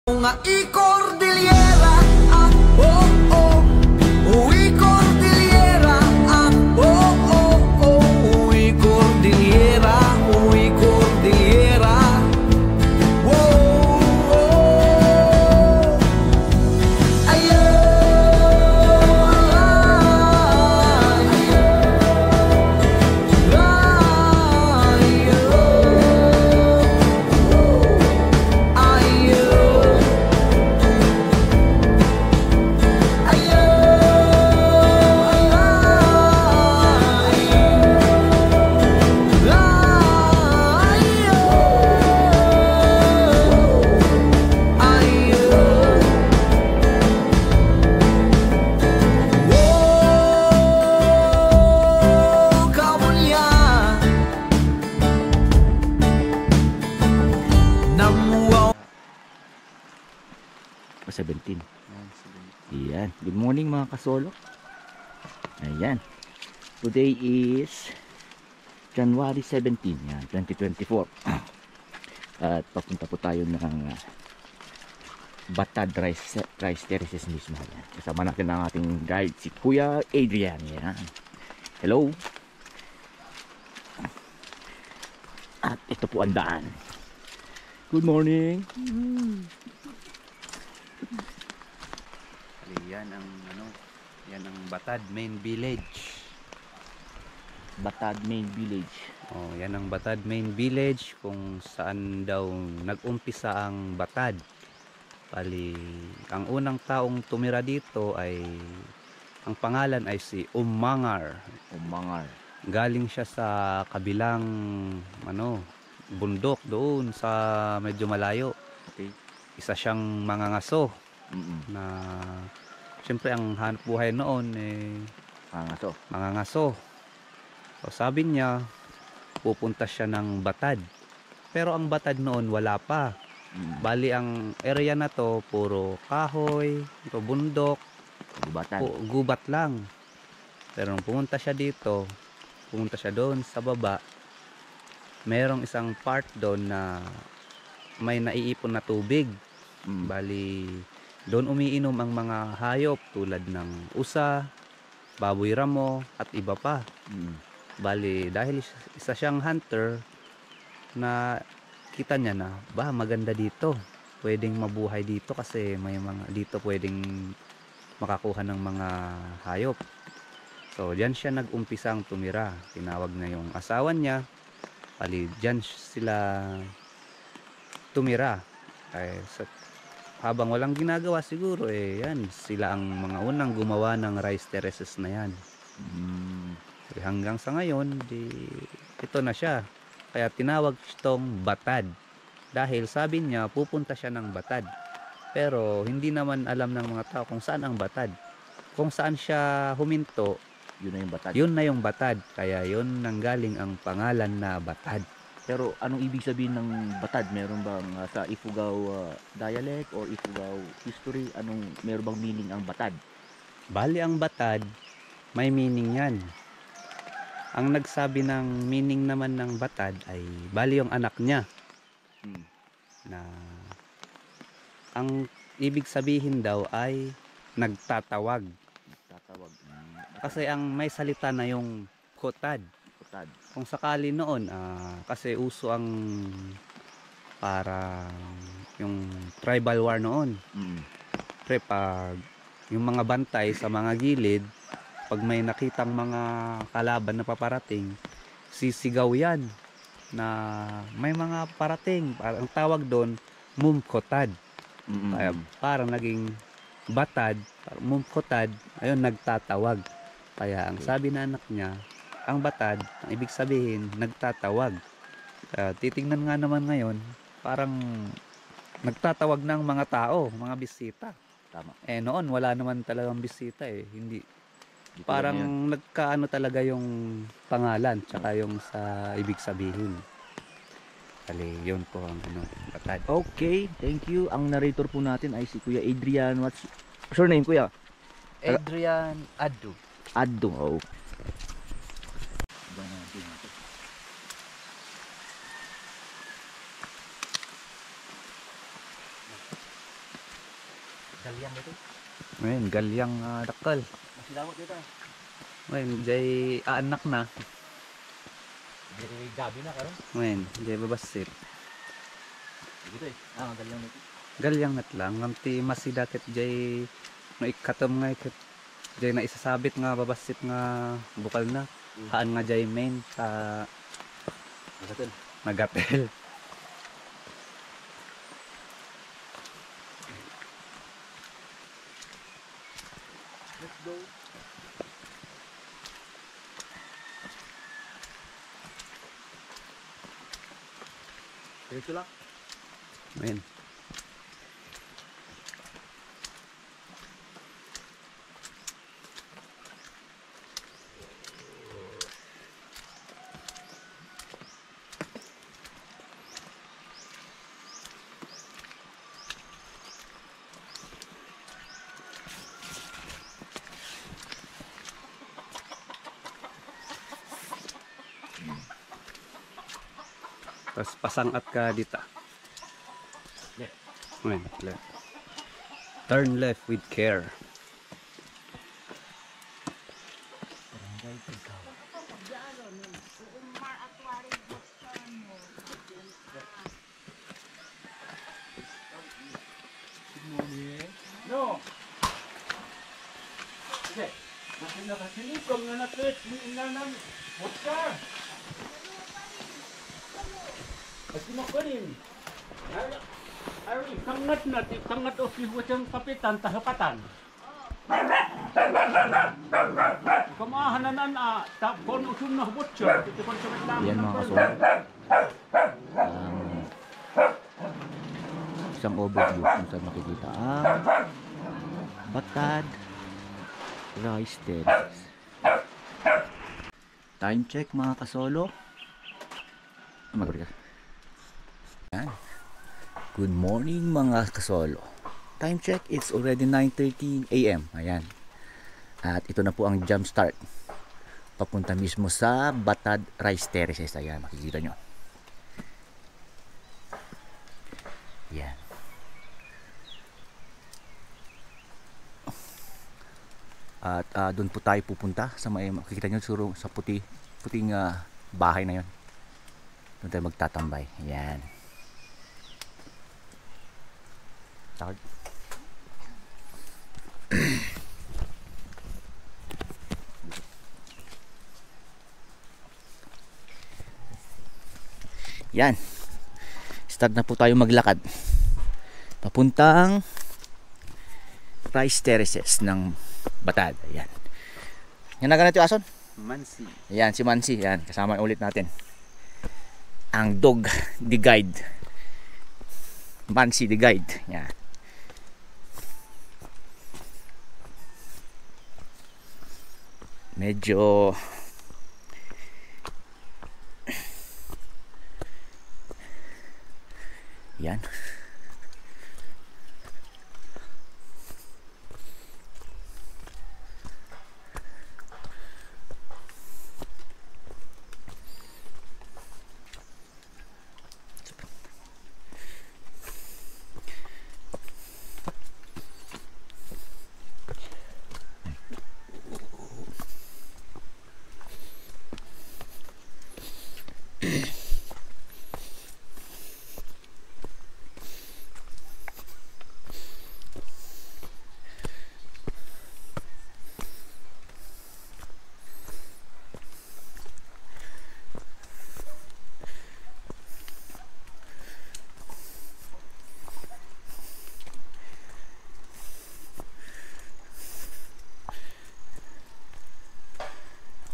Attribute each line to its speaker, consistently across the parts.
Speaker 1: Nga i-Cordillera, oh oh, i-Cordillera, oh oh oh, i-Cordillera, i-Cordillera, oh oh, ayo,
Speaker 2: O 17. Ayan. Good morning mga kasolo. Ayan. Today is January 17, yan, 2024. At papunta po tayo ng Batad Rice Terraces mismo. Yan. Kasama natin ang ating guide, si Kuya Adrian. Yan. Hello. At ito po ang daan. Good morning.
Speaker 3: Yan ang yan ang Batad Main Village.
Speaker 2: Batad Main Village.
Speaker 3: Oh, yan ang Batad Main Village kung saan daw nag-umpisa ang Batad. Bali, ang unang taong tumira dito ay ang pangalan ay si Umangar.
Speaker 2: Umangar.
Speaker 3: Galing siya sa kabilang bundok doon sa medyo malayo.
Speaker 2: Okay.
Speaker 3: Isa siyang mangangaso. Na siyempre ang hanap buhay noon mangangaso. So sabi niya pupunta siya ng Batad, pero ang Batad noon wala pa. Bali ang area na to puro kahoy, bundok, gubat lang. Pero nung pumunta siya dito, pumunta siya doon sa baba, merong isang part doon na may naiipon na tubig. Bali doon umiinom ang mga hayop tulad ng usa, baboy ramo at iba pa. Bali dahil isa siyang hunter, na kita niya na maganda dito, pwedeng mabuhay dito kasi may mga dito pwedeng makakuha ng mga hayop. So diyan siya nag-umpisang tumira. Tinawag na yung asawa niya. Bali diyan sila tumira. Habang walang ginagawa siguro, yan, sila ang mga unang gumawa ng rice terraces na yan. Hanggang sa ngayon, ito na siya. Kaya tinawag itong Batad. Dahil sabi niya, pupunta siya ng Batad. Pero hindi naman alam ng mga tao kung saan ang Batad. Kung saan siya huminto,
Speaker 2: yun na yung Batad.
Speaker 3: Yun na yung Batad. Kaya yun nanggaling ang pangalan na Batad.
Speaker 2: Pero anong ibig sabihin ng Batad? Meron bang sa Ifugao dialect or Ifugao history? Meron bang meaning ang Batad?
Speaker 3: Bali ang Batad, may meaning yan. Ang nagsabi ng meaning naman ng Batad ay bali yung anak niya. Na ang ibig sabihin daw ay nagtatawag. Kasi ang may salita na yung kotad. Kung sakali noon, kasi uso ang para yung tribal war noon. Pre, pag yung mga bantay sa mga gilid, pag may nakitang mga kalaban na paparating, sisigaw yan na may mga parating. Ang tawag doon, mumkotad. Kaya parang naging Batad, mumkotad, ayun, nagtatawag. Kaya ang sabi na anak niya, ang Batad, ang ibig sabihin, nagtatawag. Titingnan nga naman ngayon, parang nagtatawag ng mga tao, mga bisita.
Speaker 2: Tama.
Speaker 3: Noon, wala naman talagang bisita Hindi. Parang nagkaano talaga yung pangalan, tsaka yung sa ibig sabihin. Kali, yun po ang Batad.
Speaker 2: Okay, thank you. Ang narrator po natin ay si Kuya Adrian. What's your name, Kuya?
Speaker 3: Adrian Addo.
Speaker 2: Addo, oh. Galyang ito.
Speaker 3: Ngayon, galyang dakal.
Speaker 2: Masilawat dito.
Speaker 3: Ngayon, jay anak na.
Speaker 2: Diri gabi na karon.
Speaker 3: Ngayon, jay babasit.
Speaker 2: Dito eh. Galyang nito.
Speaker 3: Galyang nat lang. Ngamti masidaket jay no ikatom nga ikat. Jay na isasabit nga babasit nga bukal na. Haan nga jay main sa
Speaker 2: Magaton.
Speaker 3: nagatel.
Speaker 2: Let's go. Dito lang.
Speaker 3: Ngayon. Tapos pasangat ka dito.
Speaker 2: Left.
Speaker 3: Ngayon, left. Turn left with care.
Speaker 2: Barangay Ikaw. Good morning. No. Okay. Kasi nakasilikom na na-twist mo inanam. Butchar. Kasi makunin. Ay, kangat o si Butchang kapitan, tahapatan. Kamahanan tapon usum na Butchar. Yan mga kasama. Isang overview kung saan makikita ang Batad Rice Terraces. Time check mga kasolo. Yan. Good morning mga kasolo. Time check, it's already 9:30 AM. Ayan. At ito na po ang jump start. Papunta mismo sa Batad Rice Terraces. Ayan, makikita nyo. Yan. At doon po tayo pupunta sa may makikita nyo sa puting bahay na yon. Doon tayo magtatambay. Yan. Start. Yan. Start na po tayo maglakad. Papuntang Rice Terraces ng Batad. Ayan. Yan na ganito yung ason.
Speaker 3: Mansi.
Speaker 2: Ayan, si Mansi. Ayan, kasama ulit natin. Ang dog, the guide. Mansi, the guide. Ayan. Medyo yan.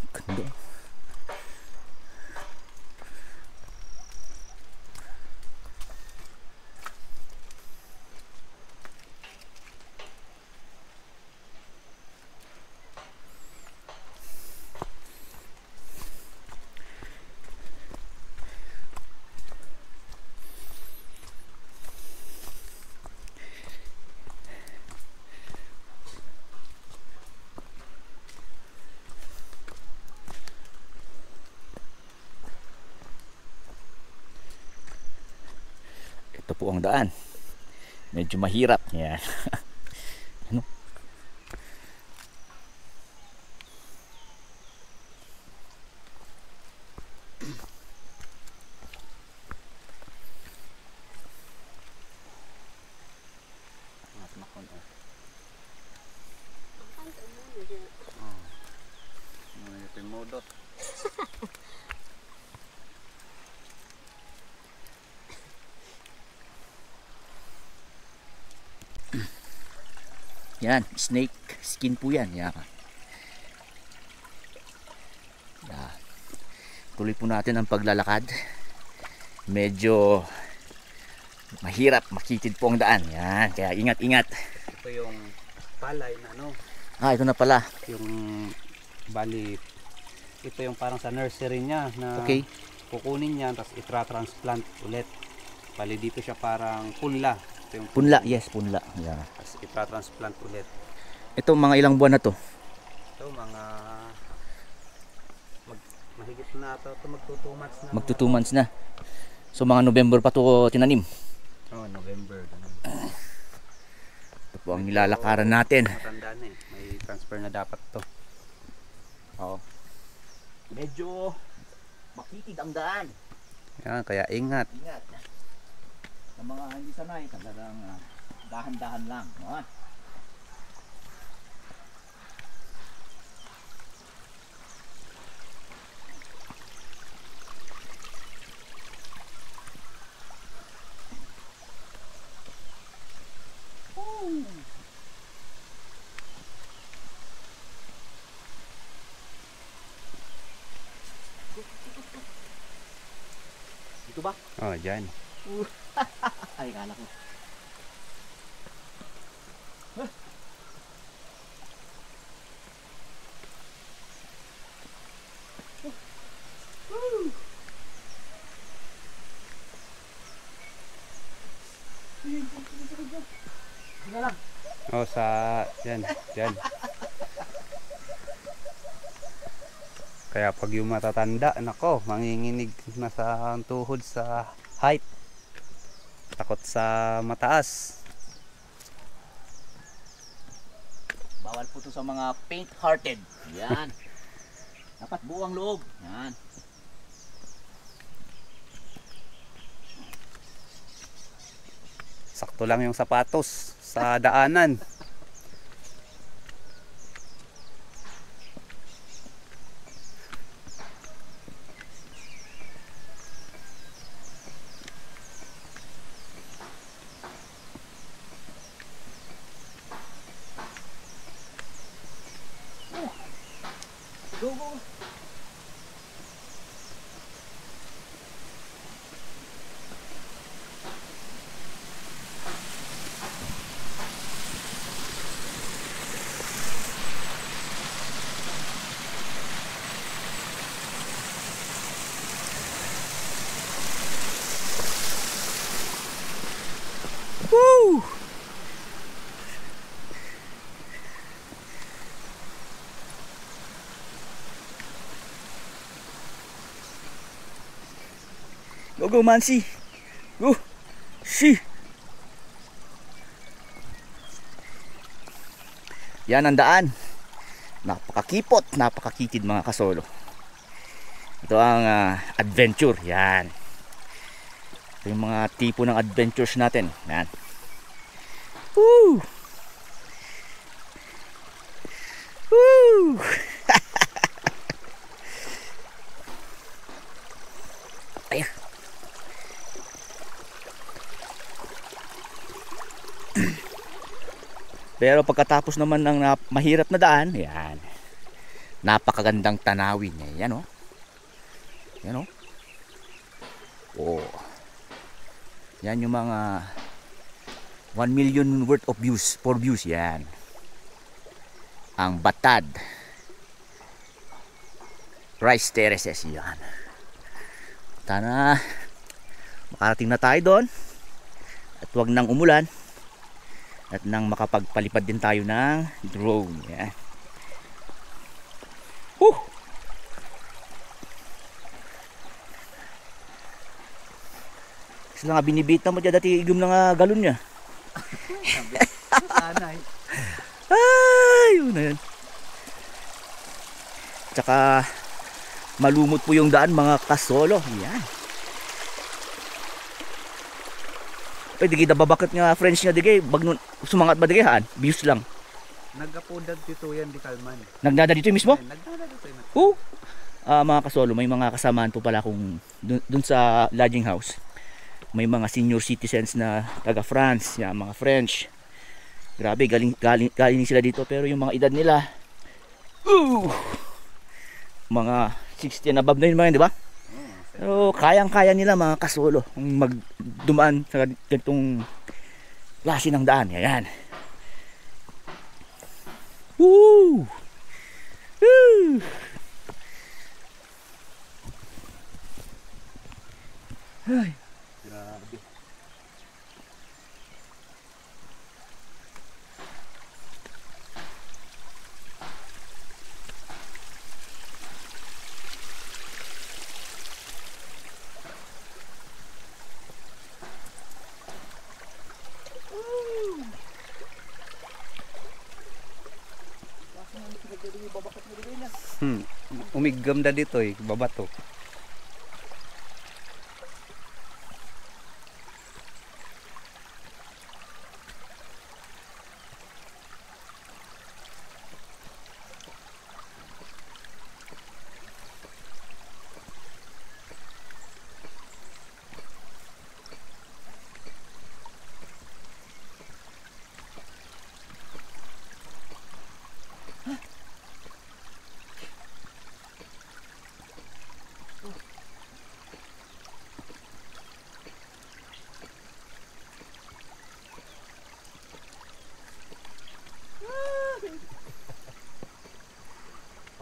Speaker 2: Ganda. Ito po ang daan. Medyo mahirap. Yan. Yan, snake skin po yan. Yan. Yan. Tuloy po natin ang paglalakad. Medyo mahirap, makitid po ang daan. Yan, kaya ingat-ingat.
Speaker 3: Ito yung palay na ano,
Speaker 2: Ito na pala.
Speaker 3: yung bali, ito yung parang sa nursery niya na
Speaker 2: Okay.
Speaker 3: kukunin niya tapos itra-transplant ulit. Bali dito siya parang punla. Ito yung
Speaker 2: Punla, yes, punla. Yan.
Speaker 3: tapos itra-transplant ulit.
Speaker 2: Ito mga ilang buwan na to?
Speaker 3: Ito mga mahigit na ito, magto 2 months na.
Speaker 2: Magto 2 months na. So mga November pa to tinanim.
Speaker 3: November. Ganun.
Speaker 2: Ito po ang nilalakaran natin.
Speaker 3: Matanda na eh. May transfer na dapat to.
Speaker 2: Medyo makitid ang daan.
Speaker 3: Yan, kaya ingat.
Speaker 2: Ingat. Sa mga hindi sanay, talagang dahan-dahan lang. No? Dito ba?
Speaker 3: Oh, dyan.
Speaker 2: Ay, kala ko.
Speaker 3: Oh, sa dyan, dyan. Kaya pag yung matatanda, nako, manginginig na sa tuhod sa height. Takot sa mataas.
Speaker 2: Bawal po to sa mga faint-hearted. Yan. Dapat buo ang loob. Yan.
Speaker 3: Sakto lang yung sapatos sa daanan.
Speaker 2: Go, go. Woo! Go, go, Mansi. Go. Shi. Yan ang daan. Napakakipot, napakakitid mga kasolo. Ito ang adventure. Yan. Ito yung mga tipo ng adventures natin. Yan. Woo! Woo! Ayan. Pero pagkatapos naman ng mahirap na daan, yan. Napakagandang tanawin niya. Yan, oh. Yan, oh. Oh. Yan yung mga 1 million worth of views, 4 views, yan. Ang Batad Rice Terraces, yan. Sana makarating na tayo doon at huwag nang umulan at nang makapagpalipad din tayo ng drone. Yan. Woo! Sila nga binibita mo dyan dati igum na nga galon niya.
Speaker 3: Sanay.
Speaker 2: Ay, yun na yun. Tsaka malumot po yung daan mga kasolo. Yan. Pwede kita babakit nga friends niya digay. Bagnon sumangat ba digay haan? Views lang.
Speaker 3: Nagapudad dito yan di Kalman.
Speaker 2: Nagdada dito mismo?
Speaker 3: Nagdala dito yan.
Speaker 2: Oo. Mga kasolo, may mga kasamaan po pala kung dun sa lodging house. May mga senior citizens na taga France, yan, mga French. Grabe, galing sila dito, pero yung mga edad nila, mga 60 and above na yun mga yun, di ba? Pero kayang-kaya nila mga kasolo kung magdumaan sa ganitong klase ng daan. Ayan. Woo! Woo! Ay, grabe.
Speaker 3: Umigam da dito eh, babato.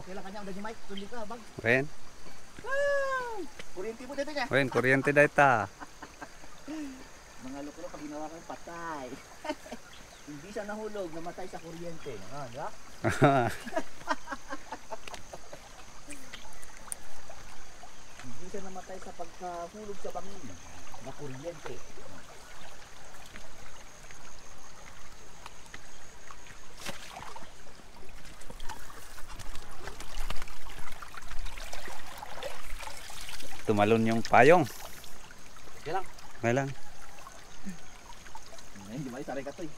Speaker 2: Okay lang kanya, udah di mic, tuloy ka, bag.
Speaker 3: Wen,
Speaker 2: Kuryente mo dito niya.
Speaker 3: wen, kuryente data.
Speaker 2: Mga loko pag ginawa kang patay. Hindi siya nahulog, namatay sa kuryente. Di ba? Hindi siya namatay sa pagkahulog sa bangin na kuryente.
Speaker 3: Tumalon yung payong.
Speaker 2: Okay lang.
Speaker 3: Okay lang.
Speaker 2: Hindi ba isaray ka to eh.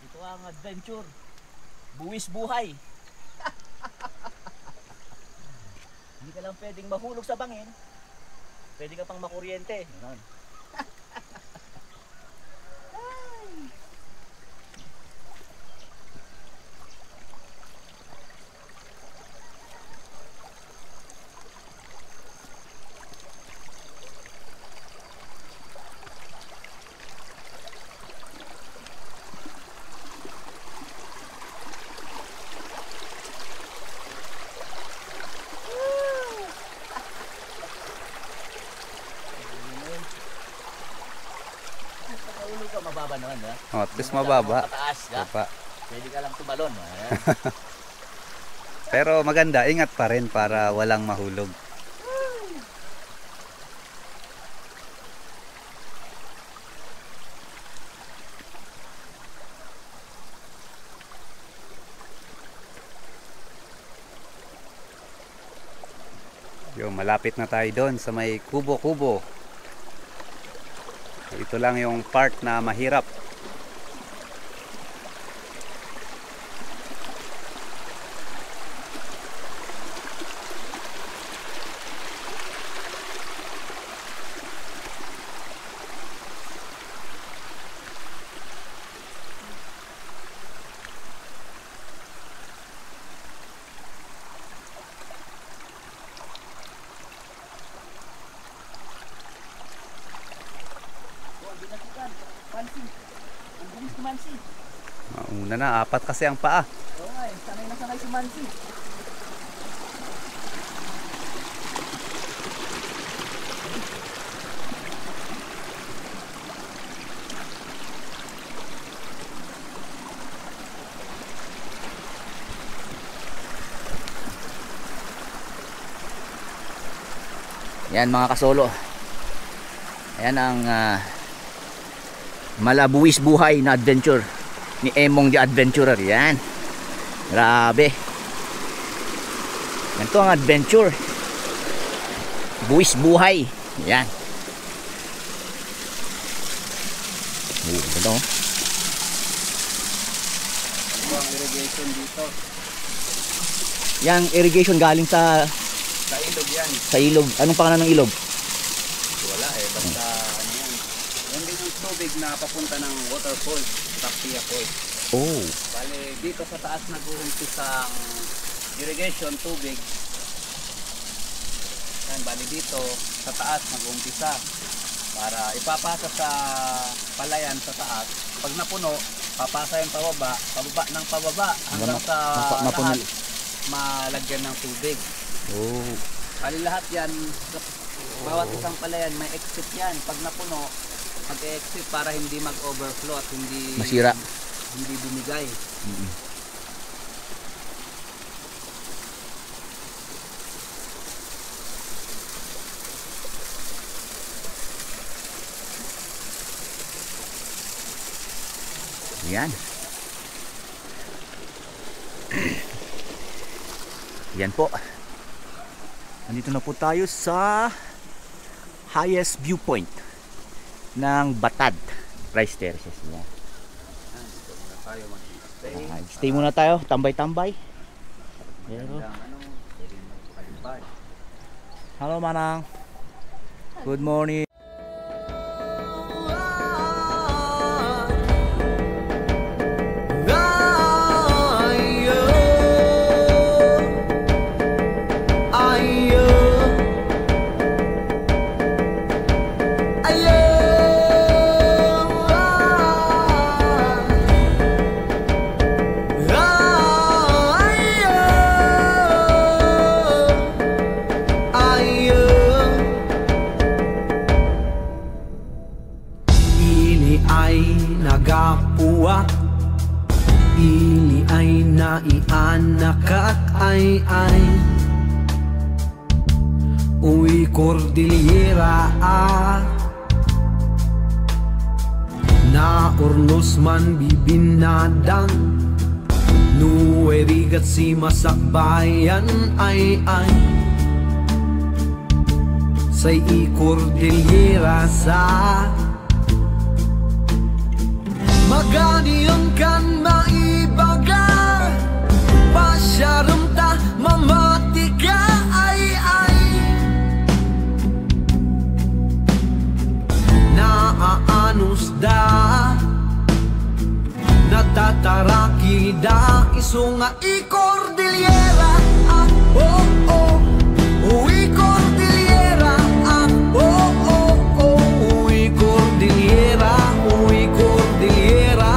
Speaker 2: Ito ang adventure. Buwis buhay. Hindi ka lang pwedeng mahulog sa bangin. Pwede ka pang makuryente. Ganon. Ulog ka, mababa naman, ha?
Speaker 3: Oh, at least mababa.
Speaker 2: Mataas, ha?
Speaker 3: Baba.
Speaker 2: Pwede ka lang tumalon, ha?
Speaker 3: Pero maganda, ingat pa rin para walang mahulog. Yo, malapit na tayo doon sa may kubo-kubo. Ito lang yung part na mahirap.
Speaker 2: Mansi. Ang bilis ni Mansi.
Speaker 3: Una na, 4 kasi ang paa.
Speaker 2: Oo nga, sanay na sanay si Mansi. Yan mga kasolo. Ayan ang malabuwis buhay na adventure ni Emong the Adventurer. Yan. Grabe. Ganito ang adventure. Buwis buhay. Yan. Ganda oh.
Speaker 3: Ito ang irrigation dito.
Speaker 2: Yang irrigation galing sa
Speaker 3: Sa ilog yan.
Speaker 2: ilog. Anong pangalan ng ilog?
Speaker 3: Wala eh, basta ano yan. Yan din yung tubig na papunta ng waterfall, Tapia Falls.
Speaker 2: Oh.
Speaker 3: Bale, dito sa taas nag-uumpisa ang irrigation tubig. Yan, bale dito sa taas nag-uumpisa para ipapasa sa palayan sa taas. Pag napuno, papasa yung pababa ng pababa hanggang sa
Speaker 2: mapuno.
Speaker 3: lahat malagyan ng tubig.
Speaker 2: Oh.
Speaker 3: Bali lahat yan, bawat isang palayan may exit yan. Pag napuno, mag-exit para hindi mag-overflow at hindi
Speaker 2: Masira.
Speaker 3: hindi bumigay.
Speaker 2: Yan. Yan po. Nandito na po tayo sa highest viewpoint ng Batad Rice Terraces. Yan.
Speaker 3: Dito muna tayo mag-stay.
Speaker 2: Stay muna tayo, tambay-tambay. Pero,
Speaker 3: Pwede magpalipad.
Speaker 2: hello Manang. Good morning.
Speaker 1: Nagapuwak, ini ay naianakak ay uwi Cordillera na urnos man bibinadang nuwerigat si masakbayan ay say Cordillera sa Maganiyon kan maibaga Pasyarumta mamatika ay Naaanos da Natataraki da Isunga i-Cordillera oh oh Uwi Cordillera oh oh oh Uwi Cordillera Uwi Cordillera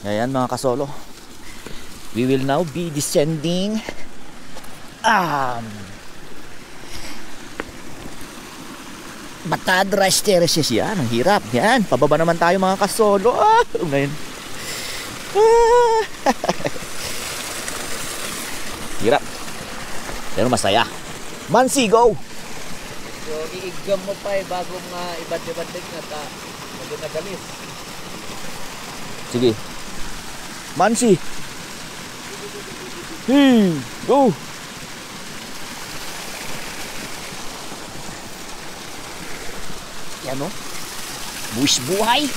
Speaker 2: Ayan mga kasolo. We will now be descending Batad Rice Terraces. Yan, ang hirap. Yan, pababa naman tayo mga kasolo. Ngayon. Hirap. Pero masaya. Mansi, go!
Speaker 4: So, iigam mo pa bago nga ibad-ibad na nagalis.
Speaker 2: Sige. Mansi. Go! Yan o. Buwis buhay.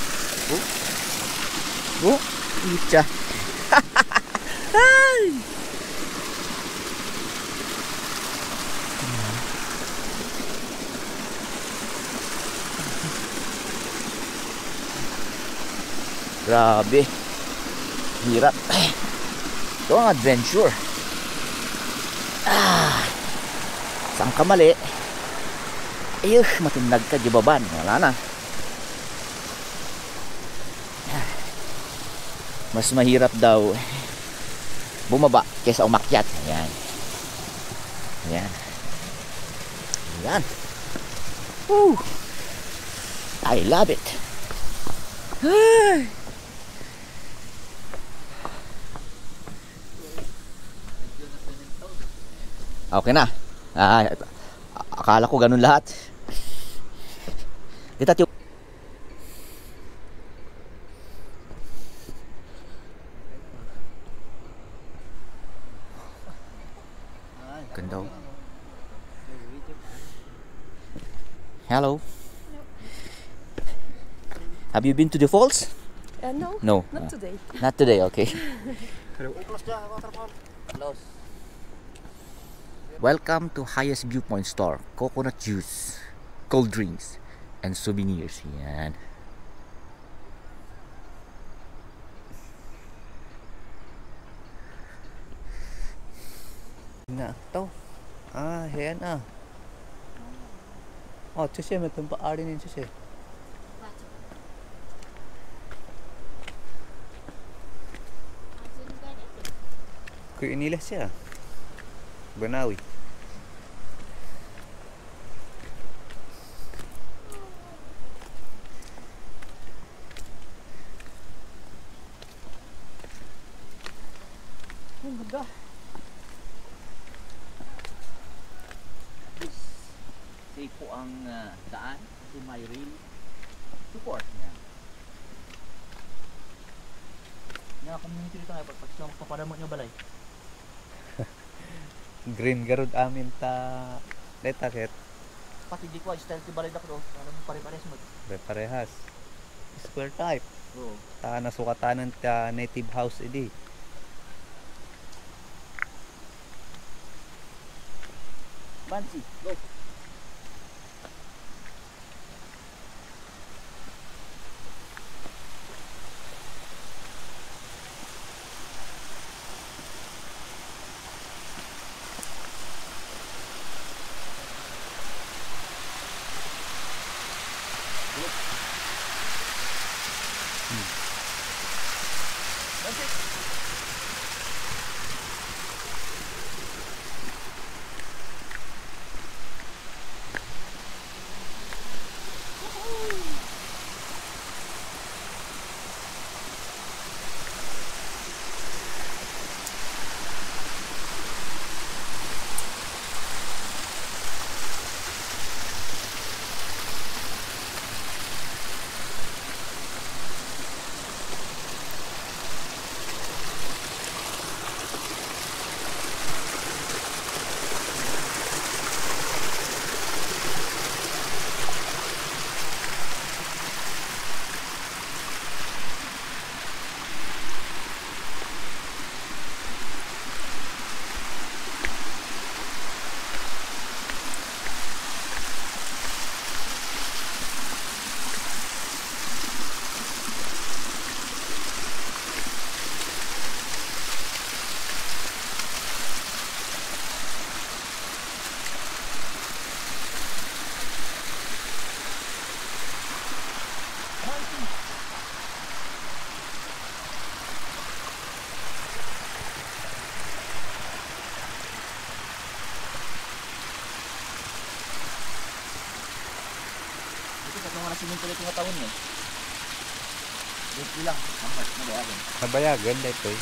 Speaker 2: Icha. Grabe. Hirap. Ito ang adventure. Saan ka mali? Matinag ka, gibaban. Wala na. Mas mahirap daw bumaba kaysa umakyat. Ayan. Ayan. Ayan. Woo! I love it. Okay na. Akala ko ganun lahat. Kita tiyo. Ganda. Hello. Have you been to the falls?
Speaker 5: No.
Speaker 2: No.
Speaker 5: Not today.
Speaker 2: Not today, okay.
Speaker 4: Close.
Speaker 2: Welcome to Highest Viewpoint Store. Coconut juice, cold drinks, and souvenirs. Yan.
Speaker 3: Na to. Ayan ah. Oh, kasi may tempat ari ni kasi. Kuya inilah siya. Banawi.
Speaker 5: Oh my God.
Speaker 2: Safe po ang daan to my rail support niya. Nga community dito nga pagpasok papadamot niyo balay.
Speaker 3: Green garud amin ta detakit.
Speaker 2: Pati di ko style ti balay dakdo para pare-pares mo.
Speaker 3: Parehas. Square type.
Speaker 2: Oo.
Speaker 3: Ta nasukatanan ta native house idi.
Speaker 2: Bansi, go. At mga nasiminto dito nga taon niya. Dito lang. Hampas na bayagan.
Speaker 3: Nabayagan dito eh.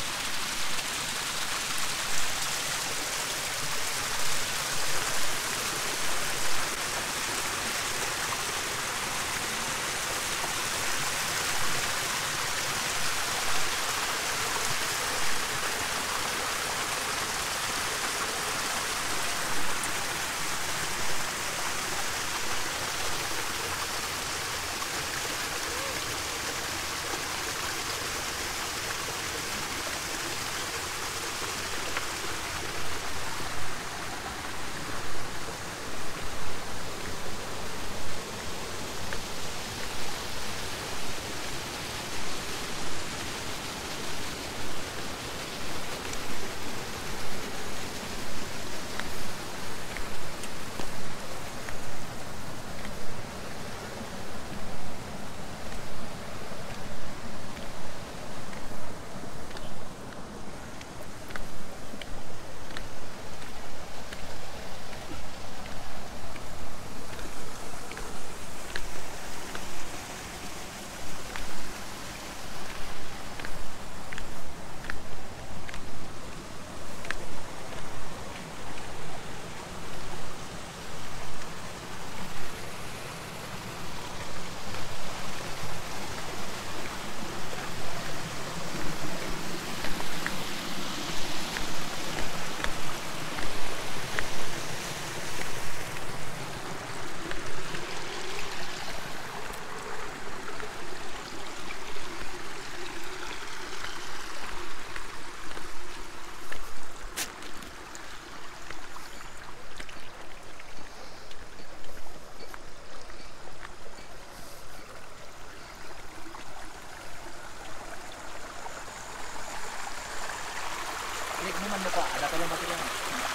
Speaker 2: Click mo man mo pa. Ada ka lang baterya mo.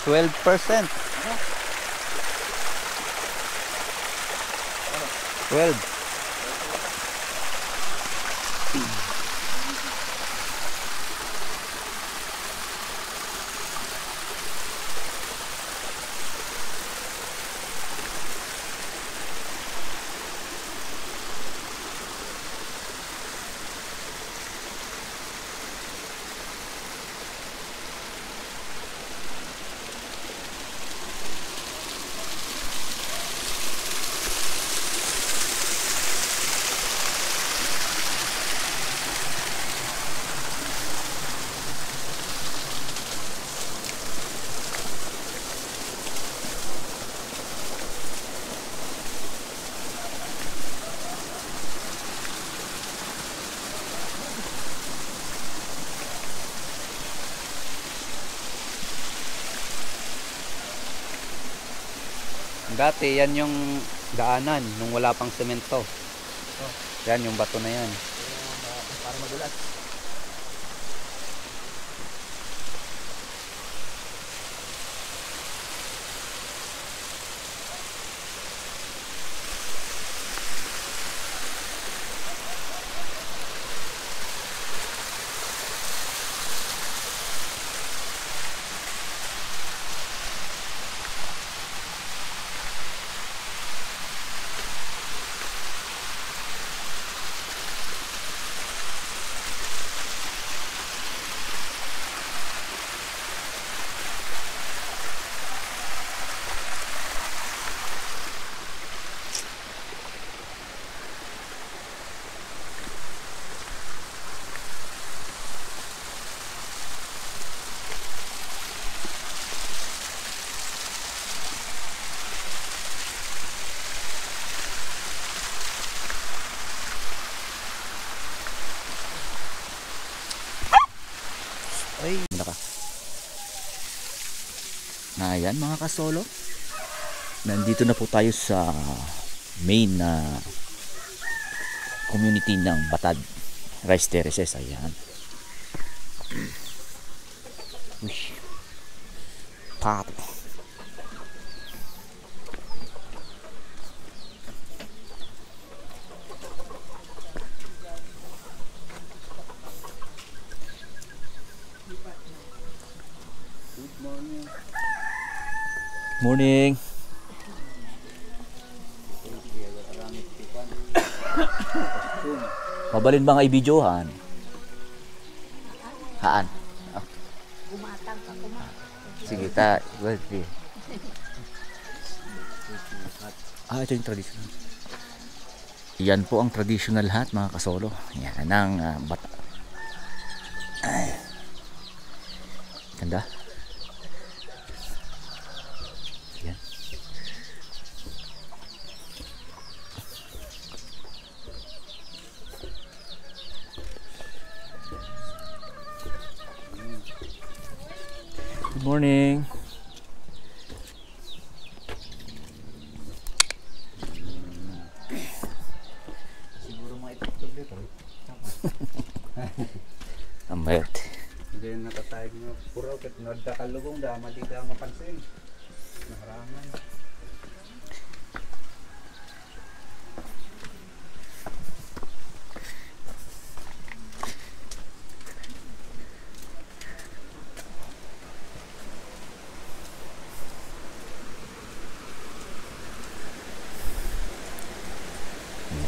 Speaker 3: 12%. 12. Dati yan yung daanan nung wala pang semento. Yan yung bato na yan.
Speaker 2: Para magulat.
Speaker 3: Ay,
Speaker 2: Naka. Ayan mga kasolo. Nandito na po tayo sa main na community ng Batad Rice Terraces. Ayan. Uy. Pop. Morning. Mabalin ba nga i-videohan? Haan? Ah. Sige, well, sige. Ito yung traditional. Yan po ang traditional hat mga kasolo. Yan ang bata. Ay. Ganda. Yan. Good morning. Amayat.
Speaker 3: Hindi nakatayag nga puraw kat nadda kalugong da mali ka mapansin. Nakarangan.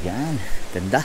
Speaker 2: Yan, ganda.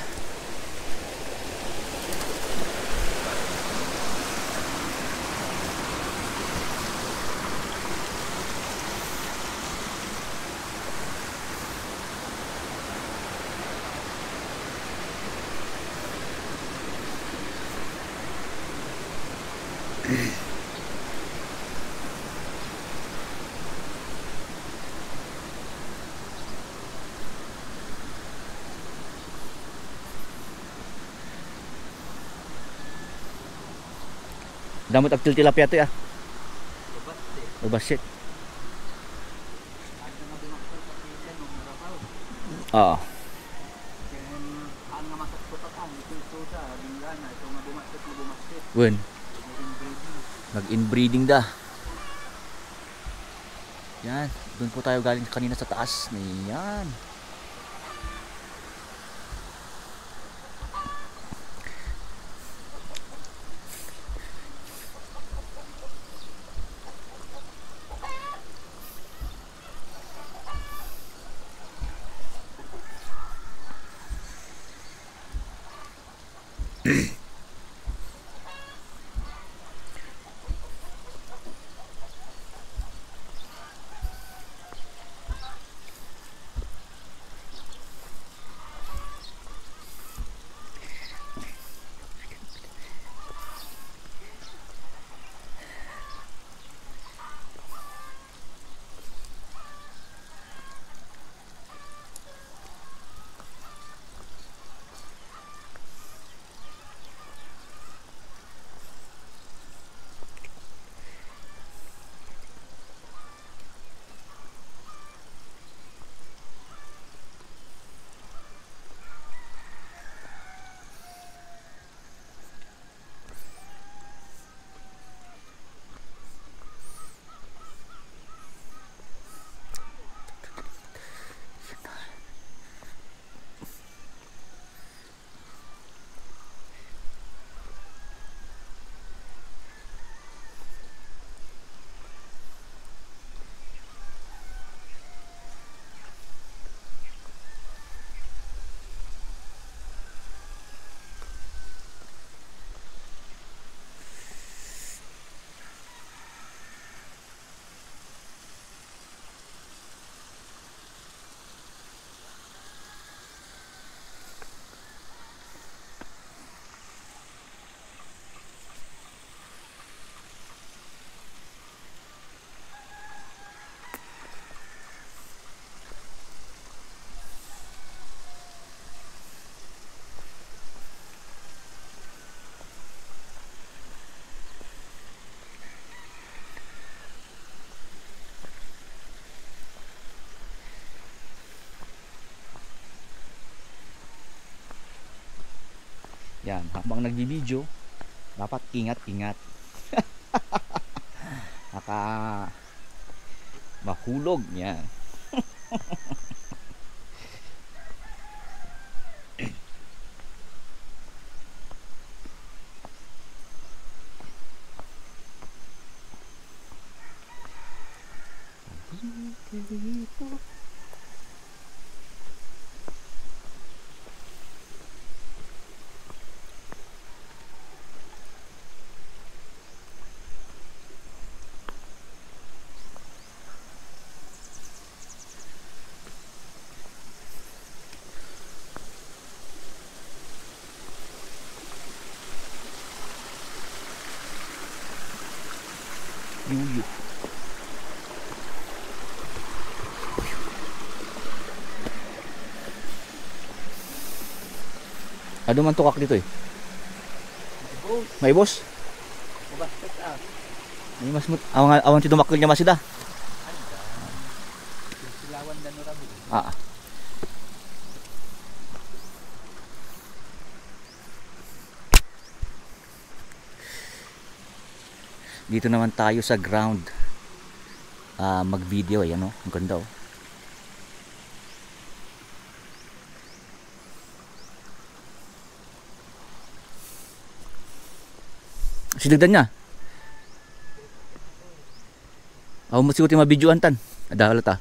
Speaker 2: Damot agtil tilapia to ya. Ubasit. Oo. Wen. Nag-inbreeding da. Yan, doon po tayo galing kanina sa taas. Yan. Yan, habang nagbi-video, dapat ingat-ingat. Naka mahulog yan. Yuyo. Ano man tukak dito eh? May boss?
Speaker 4: Mabastos
Speaker 2: May mas awan si dumakil niya masida.
Speaker 4: Silawan dan rabi.
Speaker 2: Ah. Dito naman tayo sa ground. Mag-video ayan oh, ang ganda oh. Sinagdan niya. Ako mo sigutin mabidyoan tan. Adahalat ah.